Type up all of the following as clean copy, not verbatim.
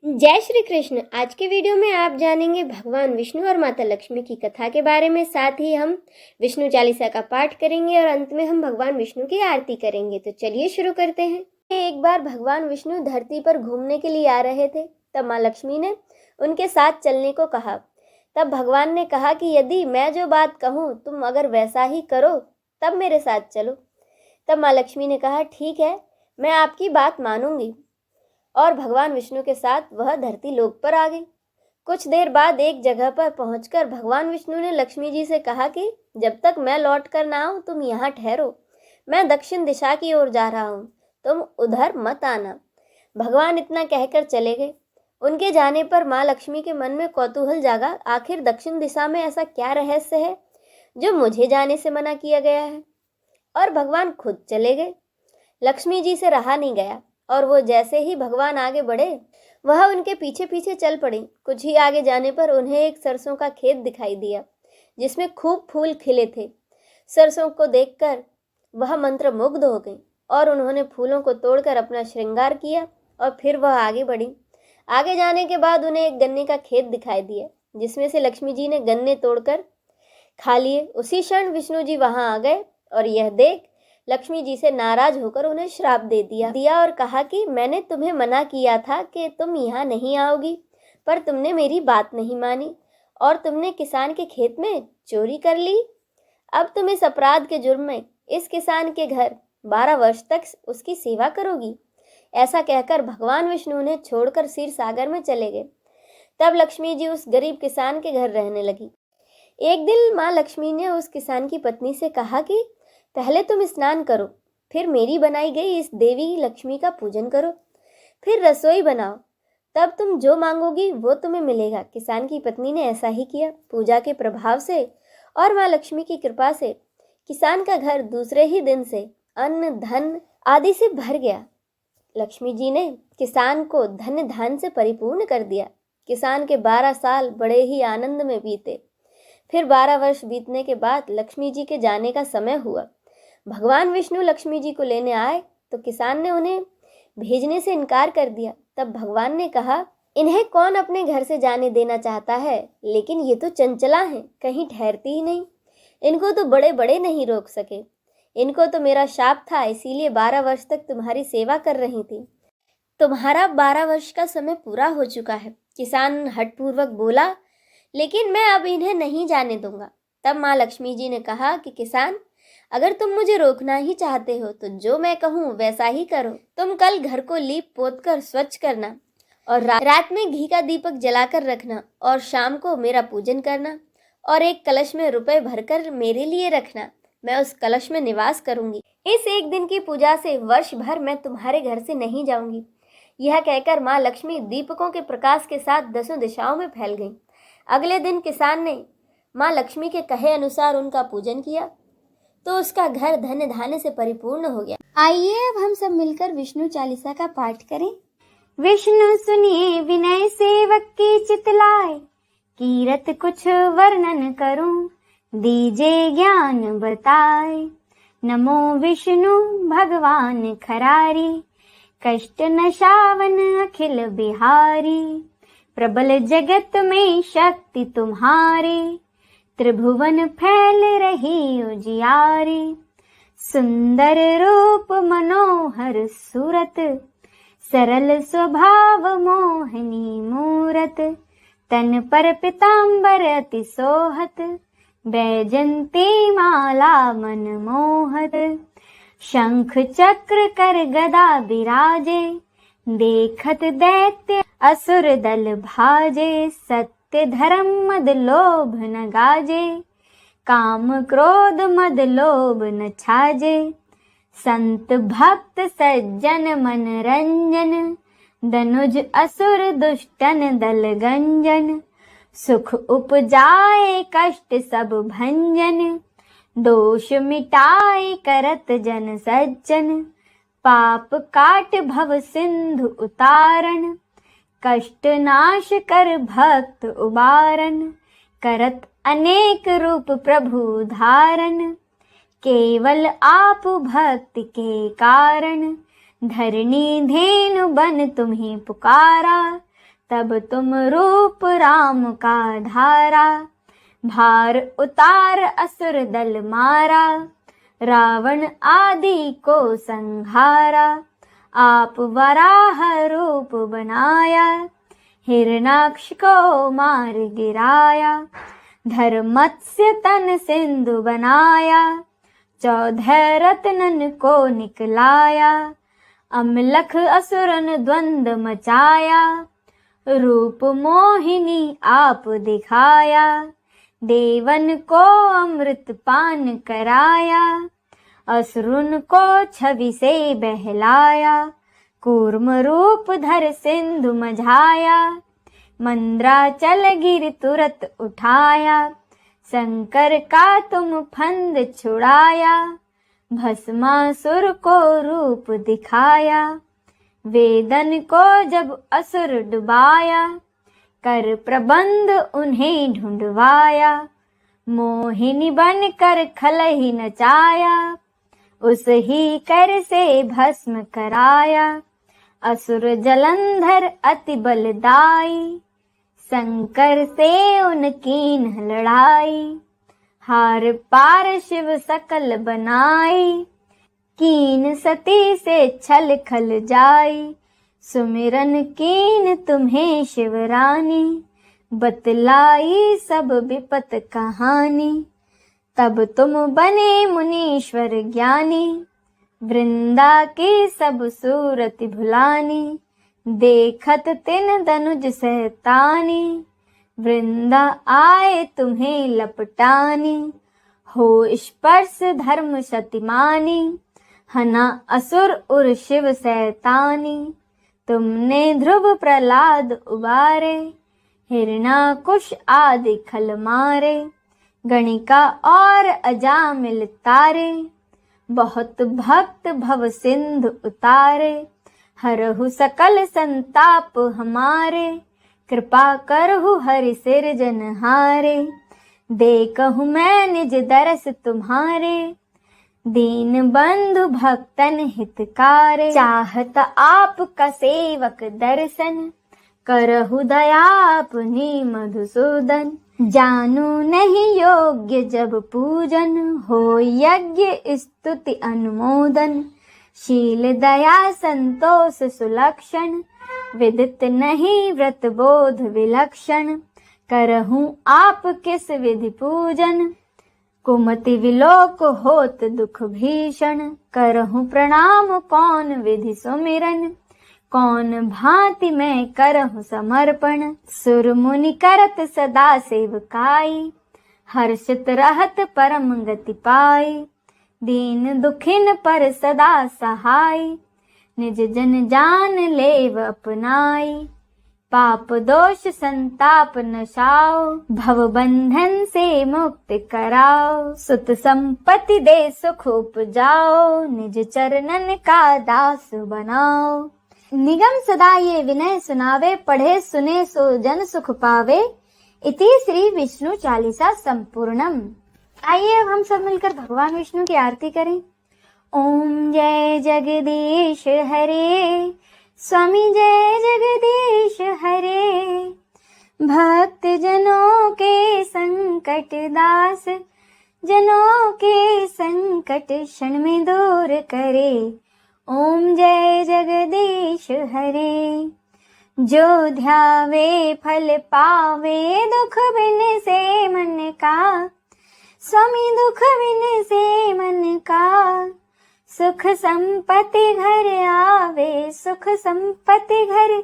जय श्री कृष्ण। आज के वीडियो में आप जानेंगे भगवान विष्णु और माता लक्ष्मी की कथा के बारे में। साथ ही हम विष्णु चालीसा का पाठ करेंगे और अंत में हम भगवान विष्णु की आरती करेंगे। तो चलिए शुरू करते हैं। एक बार भगवान विष्णु धरती पर घूमने के लिए आ रहे थे। तब माँ लक्ष्मी ने उनके साथ चलने को कहा। तब भगवान ने कहा कि यदि मैं जो बात कहूँ तुम अगर वैसा ही करो तब मेरे साथ चलो। तब माँ लक्ष्मी ने कहा, ठीक है, मैं आपकी बात मानूंगी। और भगवान विष्णु के साथ वह धरती लोक पर आ गई। कुछ देर बाद एक जगह पर पहुंचकर भगवान विष्णु ने लक्ष्मी जी से कहा कि जब तक मैं लौट कर ना आऊं तुम यहाँ ठहरो। मैं दक्षिण दिशा की ओर जा रहा हूँ, तुम उधर मत आना। भगवान इतना कहकर चले गए। उनके जाने पर माँ लक्ष्मी के मन में कौतूहल जागा, आखिर दक्षिण दिशा में ऐसा क्या रहस्य है जो मुझे जाने से मना किया गया है। और भगवान खुद चले गए। लक्ष्मी जी से रहा नहीं गया और वो जैसे ही भगवान आगे बढ़े वह उनके पीछे पीछे चल पड़ी। कुछ ही आगे जाने पर उन्हें एक सरसों का खेत दिखाई दिया जिसमें खूब फूल खिले थे। सरसों को देखकर वह मंत्रमुग्ध हो गई और उन्होंने फूलों को तोड़कर अपना श्रृंगार किया और फिर वह आगे बढ़ी। आगे जाने के बाद उन्हें एक गन्ने का खेत दिखाई दिया जिसमें से लक्ष्मी जी ने गन्ने तोड़कर खा लिए। उसी क्षण विष्णु जी वहां आ गए और यह देख लक्ष्मी जी से नाराज होकर उन्हें श्राप दे दिया और कहा कि मैंने तुम्हें मना किया था कि तुम यहाँ नहीं आओगी, पर तुमने मेरी बात नहीं मानी और तुमने किसान के खेत में चोरी कर ली। अब तुम इस अपराध के जुर्म में इस किसान के घर 12 वर्ष तक उसकी सेवा करोगी। ऐसा कहकर भगवान विष्णु ने छोड़कर क्षीर सागर में चले गए। तब लक्ष्मी जी उस गरीब किसान के घर रहने लगी। एक दिन माँ लक्ष्मी ने उस किसान की पत्नी से कहा कि पहले तुम स्नान करो, फिर मेरी बनाई गई इस देवी लक्ष्मी का पूजन करो, फिर रसोई बनाओ, तब तुम जो मांगोगी वो तुम्हें मिलेगा। किसान की पत्नी ने ऐसा ही किया। पूजा के प्रभाव से और माँ लक्ष्मी की कृपा से किसान का घर दूसरे ही दिन से अन्न धन आदि से भर गया। लक्ष्मी जी ने किसान को धन धान से परिपूर्ण कर दिया। किसान के 12 साल बड़े ही आनंद में बीते। फिर 12 वर्ष बीतने के बाद लक्ष्मी जी के जाने का समय हुआ। भगवान विष्णु लक्ष्मी जी को लेने आए तो किसान ने उन्हें भेजने से इनकार कर दिया। तब भगवान ने कहा, इन्हें कौन अपने घर से जाने देना चाहता है, लेकिन ये तो चंचला हैं, कहीं ठहरती ही नहीं। इनको तो बड़े बड़े नहीं रोक सके। इनको तो मेरा शाप था, इसीलिए 12 वर्ष तक तुम्हारी सेवा कर रही थी। तुम्हारा 12 वर्ष का समय पूरा हो चुका है। किसान हठपूर्वक बोला, लेकिन मैं अब इन्हें नहीं जाने दूंगा। तब माँ लक्ष्मी जी ने कहा कि किसान, अगर तुम मुझे रोकना ही चाहते हो तो जो मैं कहूँ वैसा ही करो। तुम कल घर को लीप पोत कर स्वच्छ करना और रात में घी का दीपक जलाकर रखना और शाम को मेरा पूजन करना और एक कलश में रुपए भरकर मेरे लिए रखना। मैं उस कलश में निवास करूंगी। इस एक दिन की पूजा से वर्ष भर मैं तुम्हारे घर से नहीं जाऊंगी। यह कहकर माँ लक्ष्मी दीपकों के प्रकाश के साथ 10 दिशाओं में फैल गई। अगले दिन किसान ने माँ लक्ष्मी के कहे अनुसार उनका पूजन किया तो उसका घर धन धान्य से परिपूर्ण हो गया। आइए अब हम सब मिलकर विष्णु चालीसा का पाठ करें। विष्णु सुनिए विनय सेवक की चितलाए, कीरत कुछ वर्णन करूं, दीजे ज्ञान बताए। नमो विष्णु भगवान खरारी, कष्ट नशावन अखिल बिहारी। प्रबल जगत में शक्ति तुम्हारी, त्रिभुवन फैल रही उजियारी। सुंदर रूप मनोहर सूरत, सरल स्वभाव मोहनी मूरत। तन पर पीतांबर अति सोहत, बैजंती माला मन मोहत। शंख चक्र कर गदा विराजे, देखत दैत्य असुर दल भाजे। सत्य धर्म मद लोभ न गाजे, काम क्रोध मद लोभ न छाजे। संत भक्त सज्जन मन रंजन, दनुज असुर दुष्टन दल गंजन। सुख उपजाए कष्ट सब भंजन, दोष मिटाए करत जन सज्जन। पाप काट भव सिंधु उतारण, कष्ट नाश कर भक्त उबारन। करत अनेक रूप प्रभु धारण, केवल आप भक्ति के कारण। धरणी धेनु बन तुम्हें पुकारा, तब तुम रूप राम का धारा, भार उतार असुर दल मारा, रावण आदि को संहारा। आप वराह रूप बनाया, हिरणाक्ष को मार गिराया, धर्मत्स्य तन सिंधु बनाया, 14 रत्नन को निकलाया, अमलख असुरन द्वंद मचाया, रूप मोहिनी आप दिखाया, देवन को अमृत पान कराया, असुरन को छवि से बहलाया, कूर्म रूप धर सिंधु मझाया, मंद्राचल गिर तुरत उठाया, शंकर का तुम फंद छुड़ाया, भस्मासुर को रूप दिखाया, वेदन को जब असुर डुबाया, कर प्रबंध उन्हें ढूंढवाया, मोहिनी बन कर खलहि नचाया, उस ही कर से भस्म कराया, असुर जलंधर अति बलदाई, शंकर से उनकी लड़ाई, हार पार शिव सकल बनाई, कीन सती से छल खल जाई, सुमिरन कीन तुम्हें शिवरानी, बतलाई सब विपत कहानी, तब तुम बने मुनीश्वर ज्ञानी, वृंदा की सब सूरत भुलानी, देखत तिन दनुज सहतानी, वृंदा आए तुम्हें लपटानी, हो स्पर्श धर्म शतिमानी, हना असुर उर शिव सैतानी, तुमने ध्रुव प्रहलाद उबारे, हिरणाकुश आदि खल मारे, गणिका और अजामिल तारे, बहुत भक्त भव सिंधु उतारे, हरहु सकल संताप हमारे, कृपा करहु हरि सिरजनहारे, देखहु मैं निज दरस तुम्हारे, दीन बंधु भक्तन हितकारे, चाहत आपका सेवक दर्शन, करहु दया अपनी मधुसूदन, जानू नहीं योग्य जब पूजन, हो यज्ञ स्तुति अनुमोदन, शील दया संतोष सुलक्षण, विदित नहीं व्रत बोध विलक्षण, करहूं आप किस विधि पूजन, कुमति विलोक होत दुख भीषण, करहूं प्रणाम कौन विधि सुमिरन, कौन भांति मैं करहूं समर्पण, सुर मुनि करत सदा सेवकाई, हर्षित रहत परम गति पाई, दीन दुखिन पर सदा सहाय, निज जन जान लेव अपनाई, पाप दोष संताप नशाओ, भव बंधन से मुक्त कराओ, सुत संपत्ति दे सुख उपजाओ, निज चरणन का दास बनाओ, निगम सदा ये विनय सुनावे, पढ़े सुने सो जन सुख पावे, इति श्री विष्णु चालीसा संपूर्णम। आइए अब हम सब मिलकर भगवान विष्णु की आरती करें। ओम जय जगदीश हरे, स्वामी जय जगदीश हरे, भक्त जनों के संकट दास, जनों के संकट क्षण में दूर करे, ओम जय जगदीश हरे, जो ध्यावे फल पावे, दुख बिन से मन का, स्वामी दुख बिन से मन का, सुख संपत्ति घर आवे, सुख संपत्ति घर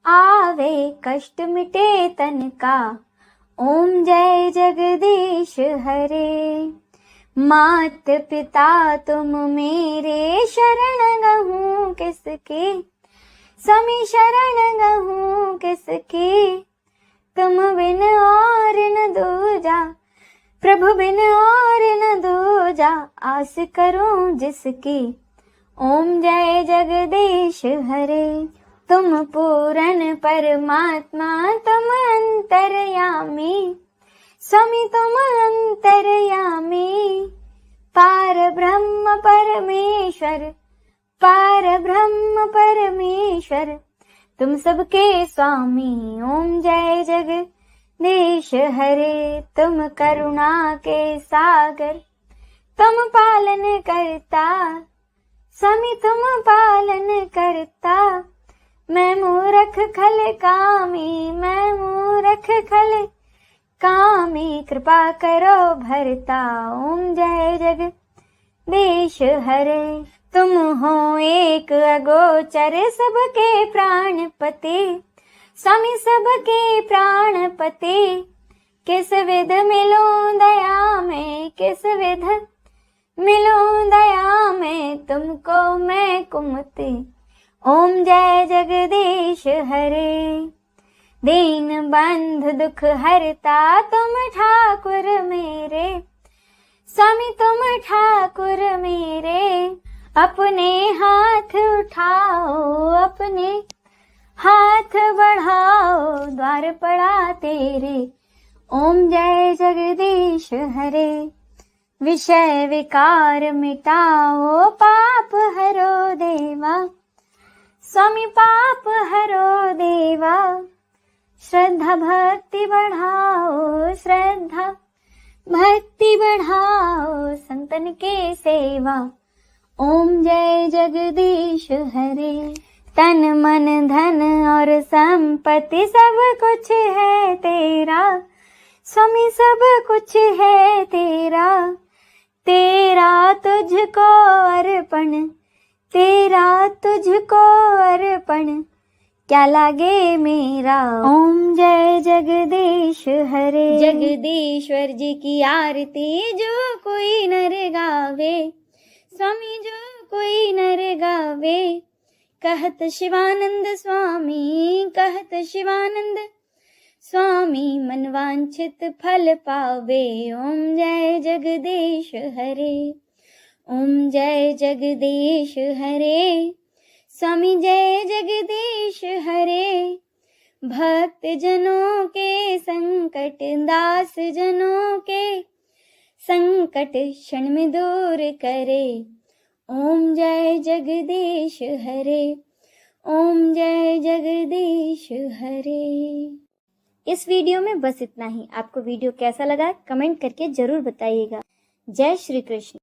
आवे, कष्ट मिटे तन का, ओम जय जगदीश हरे, मात पिता तुम मेरे, शरण गहूँ किसके, स्वामी शरण गहूँ किसके, तुम बिन और न दूजा, प्रभु बिन और न दूजा, आस करूं जिसकी, ओम जय जगदीश हरे, तुम पूर्ण परमात्मा, तुम अंतर्यामी, स्वामी तुम अंतर्यामी, पार ब्रह्म परमेश्वर, पार ब्रह्म परमेश्वर, तुम सबके स्वामी। ओम जय जगदीश हरे, तुम करुणा के सागर, तुम पालन करता स्वामी, तुम पालन करता। मैं मूरख खल कामी, मैं मूरख खल कामी, कृपा करो भरता। ओम जय जगदीश हरे, तुम हो एक अगोचर, सबके प्राणपति स्वामी, सबके प्राणपति। किस विध मिलूं दया में, किस विध मिलूं दया में, तुमको मैं कुमति। ओम जय जगदीश हरे, दीन बंधु दुख हरता, तुम ठाकुर मेरे स्वामी, तुम ठाकुर मेरे। अपने हाथ उठाओ, अपने हाथ बढ़ाओ, द्वार पड़ा तेरे। ओम जय जगदीश हरे, विषय विकार मिटाओ, पाप हरो देवा स्वामी, पाप हरो देवा। श्रद्धा भक्ति बढ़ाओ, श्रद्धा भक्ति बढ़ाओ, संतन के सेवा। ओम जय जगदीश हरे, तन मन धन और संपत्ति सब कुछ है तेरा स्वामी, सब कुछ है तेरा। तेरा तुझको अर्पण, तेरा तुझको अर्पण, क्या लागे मेरा। ओम जय जगदीश हरे, जगदीश्वर जी की आरती जो कोई नर गावे स्वामी, जो कोई नर गावे। कहत शिवानंद स्वामी, कहत शिवानंद स्वामी, मनवांछित फल पावे। ओम जय जगदीश हरे, ओम जय जगदीश हरे स्वामी, जय जगदीश हरे। भक्त जनों के संकट, दास जनों के संकट, क्षण में दूर करे। ओम जय जगदीश हरे, ओम जय जगदीश हरे। इस वीडियो में बस इतना ही। आपको वीडियो कैसा लगा कमेंट करके जरूर बताइएगा। जय श्री कृष्ण।